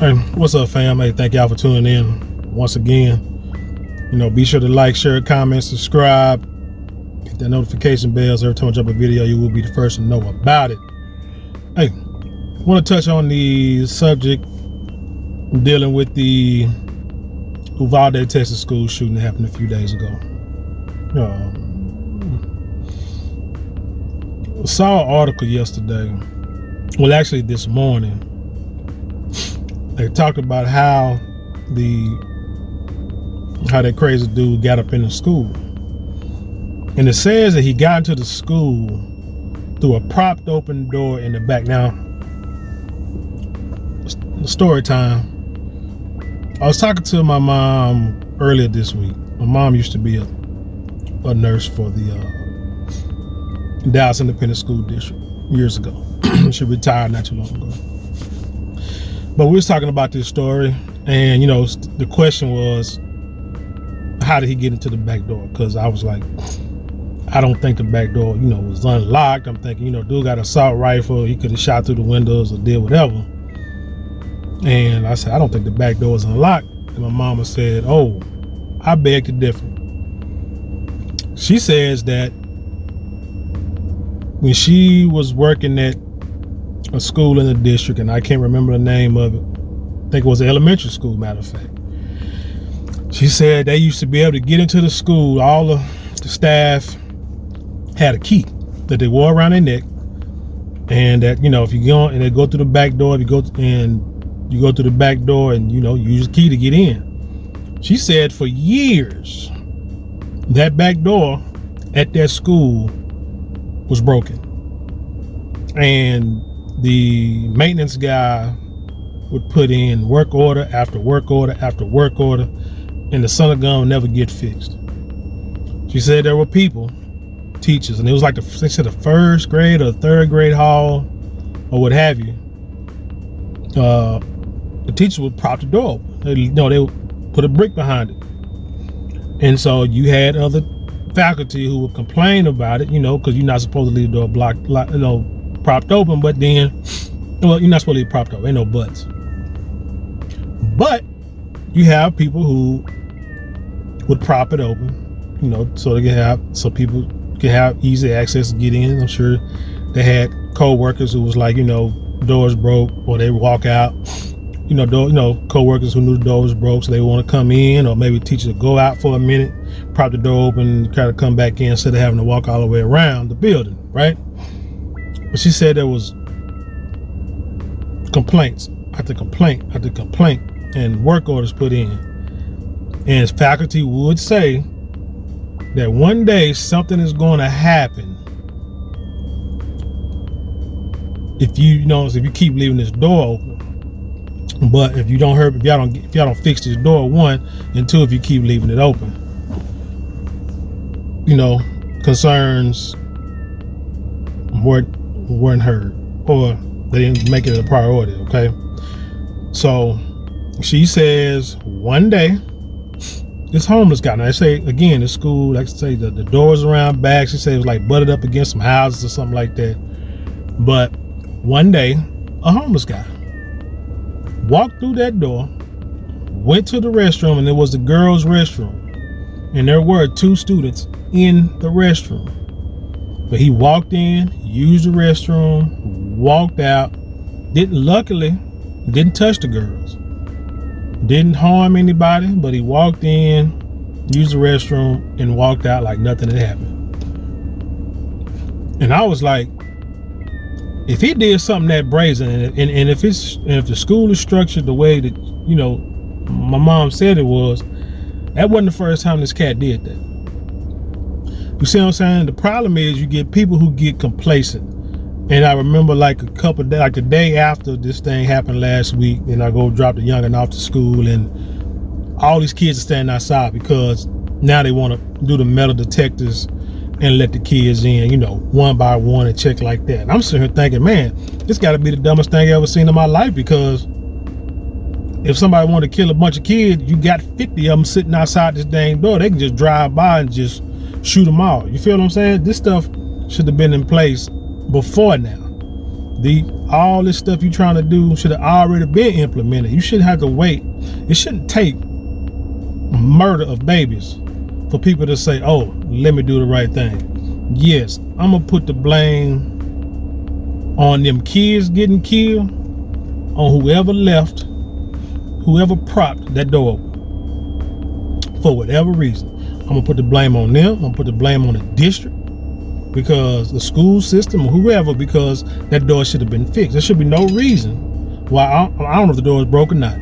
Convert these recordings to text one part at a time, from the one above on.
Hey, what's up, fam? Hey, thank y'all for tuning in once again. Be sure to like, share, comment, subscribe, hit that notification bell so every time I drop a video, you will be the first to know about it. Hey, I want to touch on the subject dealing with the Uvalde, Texas school shooting that happened a few days ago. I saw an article yesterday, well, actually this morning. They talked about how that crazy dude got up in the school. And it says that he got into the school through a propped open door in the back. Now, story time. I was talking to my mom earlier this week. My mom used to be a nurse for the Dallas Independent School District years ago. She retired not too long ago. But we was talking about this story, and the question was, how did he get into the back door? Because I was like, I don't think the back door, was unlocked. I'm thinking, dude got an assault rifle. He could have shot through the windows or did whatever. And I said, I don't think the back door is unlocked. And my mama said, oh, I beg to differ. She says that when she was working at a school in the district, and I can't remember the name of it. I think it was an elementary school, matter of fact. She said they used to be able to get into the school. All the staff had a key that they wore around their neck, and that if you go and they go through the back door, you go through the back door and use the key to get in. She said for years that back door at that school was broken, and the maintenance guy would put in work order after work order after work order, and the son of gun would never get fixed. She said there were people, teachers, and it was like they said the first grade or third grade hall or what have you. The teacher would prop the door open. They would put a brick behind it, and so you had other faculty who would complain about it, because you're not supposed to leave the door propped open. But then, you're not supposed to leave it propped open. Ain't no buts. But you have people who would prop it open, so people can have easy access to get in. I'm sure they had co-workers who was like, doors broke, or they walk out. Co-workers who knew the door was broke, so they want to come in, or maybe teachers would go out for a minute, prop the door open, try to come back in instead of having to walk all the way around the building, right? But she said there was complaints after complaint after complaint, and work orders put in. And faculty would say that one day something is going to happen if you keep leaving this door open. But if y'all don't fix this door, one, and two, if you keep leaving it open, concerns weren't heard, or they didn't make it a priority. Okay, so she says one day this homeless guy, now they say again, the school, like I say, the doors around back, she said it was like butted up against some houses or something like that. But one day a homeless guy walked through that door, went to the restroom, and it was the girls' restroom, and there were 2 students in the restroom. But he walked in, used the restroom, walked out, luckily didn't touch the girls, didn't harm anybody, but he walked in, used the restroom, and walked out like nothing had happened. And I was like, if he did something that brazen, and if the school is structured the way that my mom said it was, that wasn't the first time this cat did that. You see what I'm saying? The problem is you get people who get complacent. And I remember like the day after this thing happened last week, and I go drop the youngin' off to school, and all these kids are standing outside because now they want to do the metal detectors and let the kids in, one by one and check like that. And I'm sitting here thinking, man, this got to be the dumbest thing I ever seen in my life, because if somebody wanted to kill a bunch of kids, you got 50 of them sitting outside this dang door. They can just drive by and just shoot them all. You feel what I'm saying? This stuff should have been in place before now. All this stuff you're trying to do should have already been implemented. You shouldn't have to wait. It shouldn't take murder of babies for people to say, oh, let me do the right thing. Yes, I'm gonna put the blame on them kids getting killed, on whoever left, whoever propped that door open for whatever reason. I'm gonna put the blame on them. I'm gonna put the blame on the district, because the school system or whoever, because that door should have been fixed. There should be no reason why. I don't know if the door is broken or not,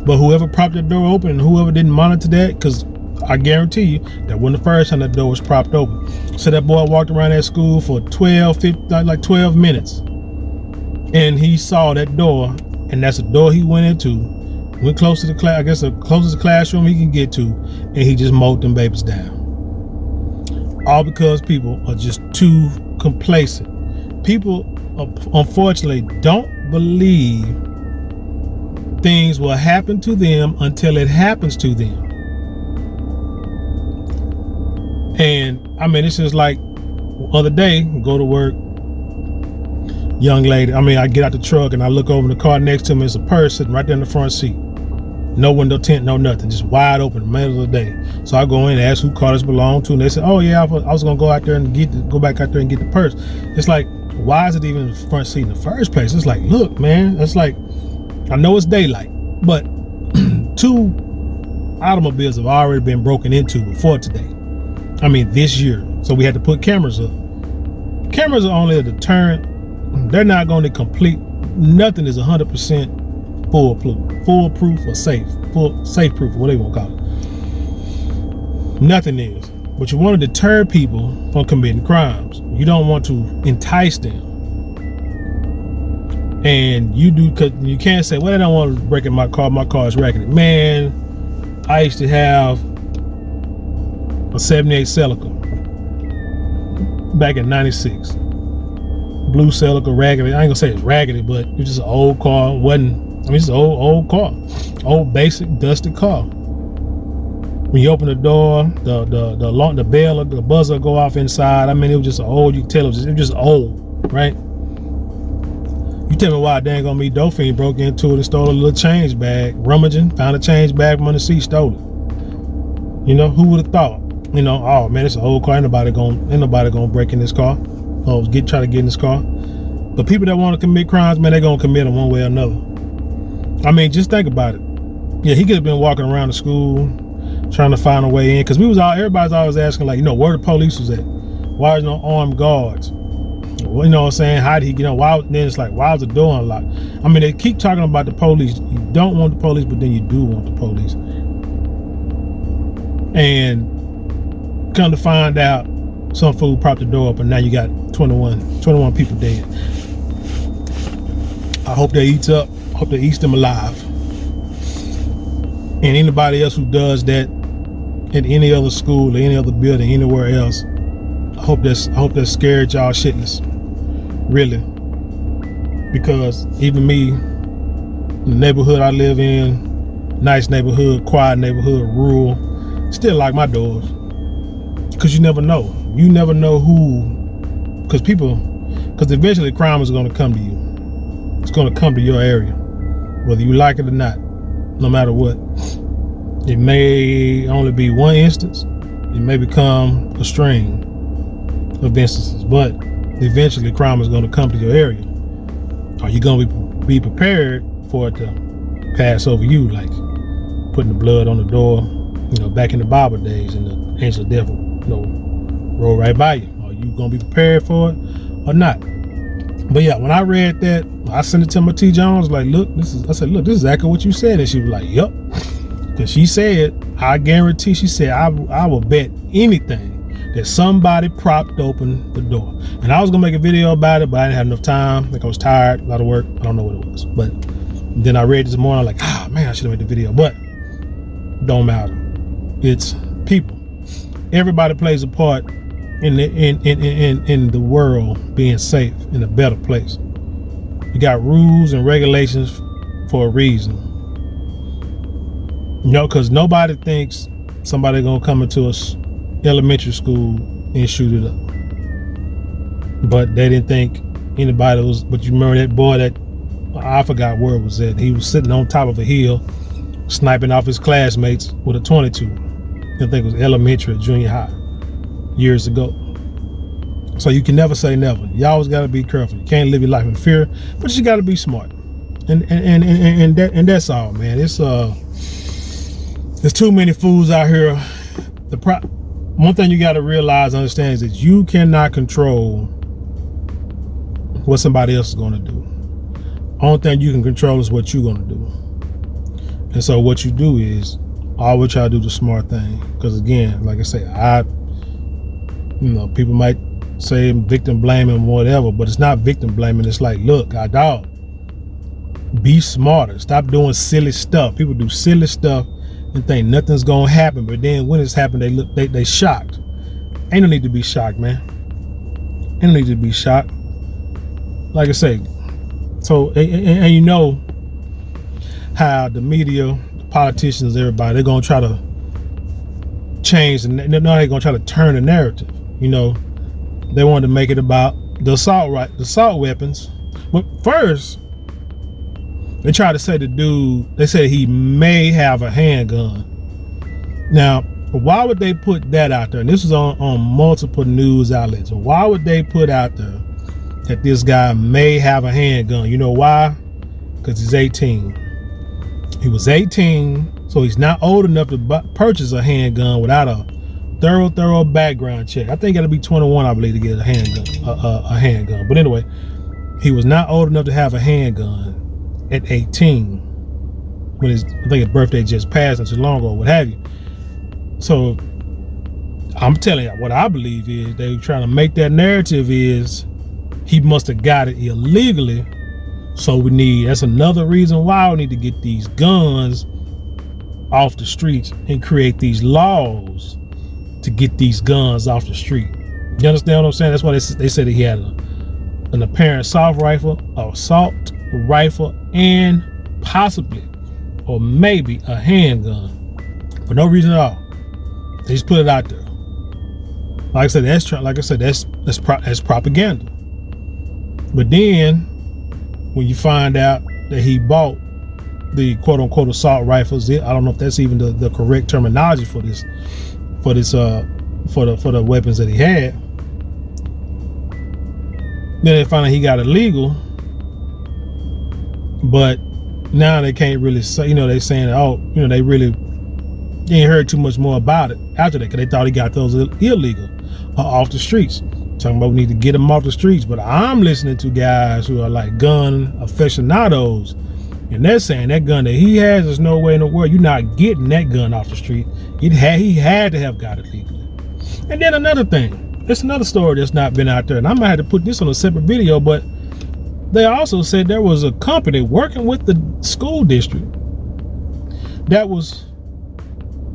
but whoever propped that door open and whoever didn't monitor that, because I guarantee you that wasn't the first time that door was propped open. So that boy walked around that school for 12 minutes, and he saw that door, and that's the door he went into, went close to the class, I guess the closest classroom he can get to, and he just mowed them babies down. All because people are just too complacent. People, unfortunately, don't believe things will happen to them until it happens to them. And I mean, it's just like other day, go to work, young lady. I mean, I get out the truck and I look over in the car next to me. It's a purse sitting right there in the front seat. No window tint, no nothing, just wide open in the middle of the day. So I go in and ask who car this belong to, and they said, oh yeah, I was gonna go out there and go back out there and get the purse. It's like, why is it even in the front seat in the first place? It's like, look, man, it's like, I know it's daylight, but 2 automobiles have already been broken into before today. I mean, this year. So we had to put cameras up. Cameras are only a deterrent. They're not going to complete. Nothing is 100% foolproof or safe proof, or whatever you want to call it. Nothing is. But you want to deter people from committing crimes. You don't want to entice them. And you do, because you can't say, well, I don't want to break in my car. My car is wrecking it. Man, I used to have a 78 Celica back in 96. Blue Celica, raggedy. I ain't gonna say it's raggedy, but it was just an old car. It's an old car. Old basic dusty car. When you open the door, the bell or the buzzer go off inside. I mean, it was just old. You can tell it was just old, right? You tell me why dang on me, Dolphin broke into it and stole a little change bag, rummaging, found a change bag from under the seat, stole it. You know, who would have thought? You know, oh man, it's an old car. Ain't nobody gonna break in this car. Or try to get in this car. But people that want to commit crimes, man, they're gonna commit them one way or another. I mean, just think about it. Yeah, he could have been walking around the school trying to find a way in, because everybody's always asking, like, you know, where the police was at. Why there's no armed guards? Well, you know what I'm saying? How did he get on? Why? Then it's like, why was the door unlocked? I mean, they keep talking about the police. You don't want the police, but then you do want the police. And come to find out, some fool propped the door up, and now you got 21 people dead. I hope they eats up. I hope they eats them alive. And anybody else who does that in any other school or any other building anywhere else, I hope that scared y'all shitless. Really. Because even me, the neighborhood I live in, nice neighborhood, quiet neighborhood, rural, still lock my doors. Because you never know. You never know who, because eventually crime is going to come to you. It's going to come to your area, whether you like it or not, no matter what. It may only be one instance. It may become a string of instances, but eventually crime is going to come to your area. Are you going to be prepared for it to pass over you, like putting the blood on the door, you know, back in the Bible days, and the angel of death, you know, roll right by you? Are you gonna be prepared for it or not? But yeah, when I read that, I sent it to my T. Jones, like, look, this is exactly what you said. And she was like, yep. Because she said, I guarantee, she said, I will bet anything that somebody propped open the door. And I was gonna make a video about it, but I didn't have enough time. Like, I was tired, a lot of work. I don't know what it was. But then I read this morning, I'm like, man, I should have made the video. But don't matter. It's people. Everybody plays a part in the world being safe, in a better place. You got rules and regulations for a reason. You know, because nobody thinks somebody gonna come into us elementary school and shoot it up. But they didn't think Anybody that was, but you remember that boy that, I forgot where it was at. He was sitting on top of a hill, sniping off his classmates with a 22. I think it was elementary or junior high, years ago. So you can never say never. You always got to be careful. You can't live your life in fear, but you got to be smart. And that's all, man. It's there's too many fools out here. One thing you got to realize, understand, is that you cannot control what somebody else is going to do. Only thing you can control is what you're going to do. And so what you do is always try to do the smart thing. Because again, like I say, people might say victim blaming, whatever, but it's not victim blaming. It's like, look, dog, be smarter. Stop doing silly stuff. People do silly stuff and think nothing's gonna happen, but then when it's happened, they shocked. Ain't no need to be shocked, man. Ain't no need to be shocked. Like I say, so and you know how the media, the politicians, everybody, they're gonna try to change, and they're gonna try to turn the narrative. You know, they wanted to make it about the assault weapons. But first, they tried to say the dude, they said he may have a handgun. Now, why would they put that out there? And this was on multiple news outlets. So why would they put out there that this guy may have a handgun? You know why? Because he's 18. He was 18, so he's not old enough to purchase a handgun without a thorough background check. I think you got to be 21, I believe, to get a handgun. But anyway, he was not old enough to have a handgun at 18 when I think his birthday just passed not too long ago, what have you. So I'm telling you, what I believe is they were trying to make that narrative is he must have got it illegally. So that's another reason why we need to get these guns off the streets and create these laws to get these guns off the street. You understand what I'm saying? That's why they said that he had an apparent assault rifle, and possibly or maybe a handgun for no reason at all. They just put it out there. Like I said, that's propaganda. But then when you find out that he bought the quote unquote assault rifles, I don't know if that's even the correct terminology for the weapons that he had. Then they find out he got illegal, but now they can't really say, they saying, they really ain't heard too much more about it after that, because they thought he got those illegal off the streets. Talking about we need to get them off the streets, but I'm listening to guys who are like gun aficionados, and they're saying that gun that he has, there's no way in the world you're not getting that gun off the street. He had to have got it legally. And then another thing, there's another story that's not been out there, and I might have to put this on a separate video, but they also said there was a company working with the school district that was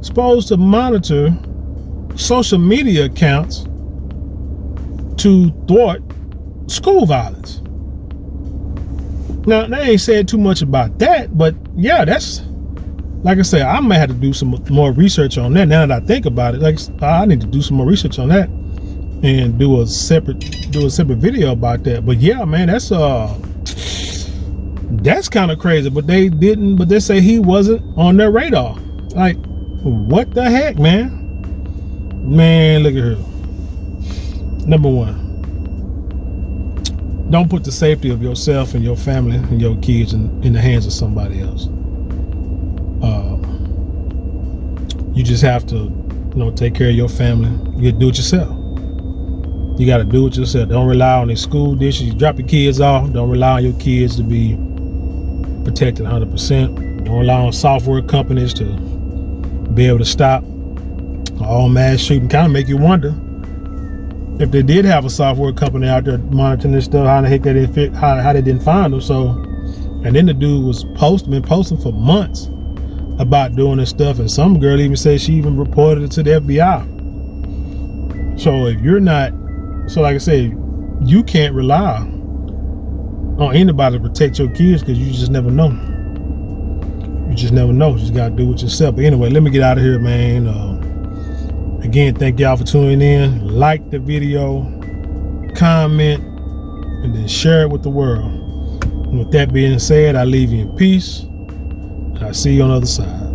supposed to monitor social media accounts to thwart school violence. Now, they ain't said too much about that, but yeah, that's, like I said, I might have to do some more research on that. Now that I think about it, like I need to do some more research on that and do a separate video about that. But yeah, man, that's kind of crazy. But they say he wasn't on their radar. Like, what the heck, man? Man, look at her. Number one, don't put the safety of yourself and your family and your kids in the hands of somebody else. You just have to, take care of your family. You gotta do it yourself. You gotta do it yourself. Don't rely on these school dishes. You drop your kids off. Don't rely on your kids to be protected 100%. Don't rely on software companies to be able to stop all mass shooting. Kind of make you wonder if they did have a software company out there monitoring this stuff, how the heck how they didn't find them. So, and then the dude was been posting for months about doing this stuff, and some girl even said she even reported it to the FBI. So if you're not, like I said, you can't rely on anybody to protect your kids, because you just never know. You just never know. You just gotta do it yourself. But anyway, let me get out of here, man. Again, thank y'all for tuning in. Like the video, comment, and then share it with the world. And with that being said, I leave you in peace. I'll see you on the other side.